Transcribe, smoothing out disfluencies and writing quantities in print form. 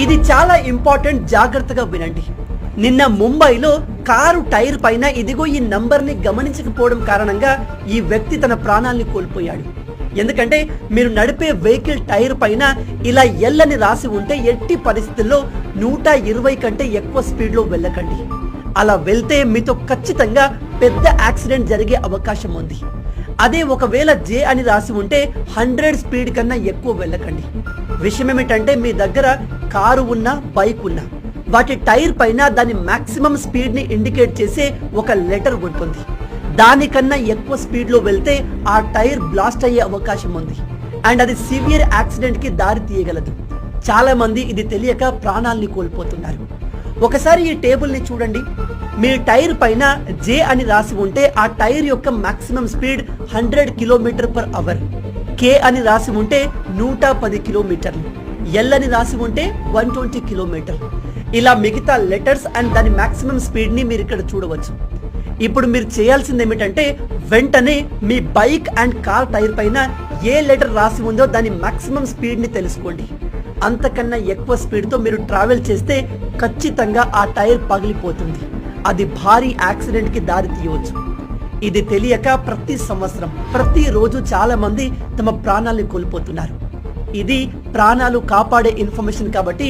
ఇది చాలా ఇంపార్టెంట్, జాగ్రత్తగా వినండి. నిన్న ముంబైలో కారు టైర్ పైన ఇదిగో ఈ నంబర్ని గమనించకపోవడం కారణంగా ఈ వ్యక్తి తన ప్రాణాల్ని కోల్పోయాడు. ఎందుకంటే మీరు నడిపే వెహికల్ టైర్ పైన ఇలా ఎల్ అని రాసి ఉంటే ఎట్టి పరిస్థితుల్లో 120 కంటే ఎక్కువ స్పీడ్లో వెళ్ళకండి. అలా వెళ్తే మీతో ఖచ్చితంగా పెద్ద యాక్సిడెంట్ జరిగే అవకాశం ఉంది. అదే ఒకవేళ జే అని రాసి ఉంటే 100 స్పీడ్ కన్నా ఎక్కువ వెళ్ళకండి. విషయం ఏమిటంటే మీ దగ్గర కారు ఉన్నా బైక్ ఉన్నా వాటి టైర్ పైన దాని మాక్సిమం స్పీడ్ ని ఇండికేట్ చేసే ఒక లెటర్ ఉంటుంది. దానికన్నా ఎక్కువ స్పీడ్లో వెళ్తే ఆ టైర్ బ్లాస్ట్ అయ్యే అవకాశం ఉంది అండ్ అది సివియర్ యాక్సిడెంట్ కి దారి తీయగలదు. చాలా మంది ఇది తెలియక ప్రాణాల్ని కోల్పోతున్నారు. ఒకసారి ఈ టేబుల్ ని చూడండి. మీ టైర్ పైన జే అని రాసి ఉంటే ఆ టైర్ యొక్క మాక్సిమం స్పీడ్ 100 km/h. కే అని రాసి ఉంటే 110 కిలోమీటర్లు. ఎల్ అని రాసి ఉంటే 120 కిలోమీటర్లు. ఇలా మిగతా లెటర్స్ అండ్ దాని మాక్సిమం స్పీడ్ ని మీరు ఇక్కడ చూడవచ్చు. ఇప్పుడు మీరు చేయాల్సింది ఏమిటంటే వెంటనే మీ బైక్ అండ్ కార్ టైర్ పైన ఏ లెటర్ రాసి ఉందో దాని మాక్సిమం స్పీడ్ ని తెలుసుకోండి. అంతకన్నా ఎక్కువ స్పీడ్ తో మీరు ట్రావెల్ చేస్తే ఖచ్చితంగా ఆ టైర్ పగిలిపోతుంది. అది భారీ యాక్సిడెంట్ కి దారి తీయవచ్చు. ఇది తెలియక ప్రతి సంవత్సరం ప్రతిరోజు చాలా మంది తమ ప్రాణాలను కోల్పోతున్నారు. ఇది ప్రాణాలు కాపాడే ఇన్ఫర్మేషన్ కాబట్టి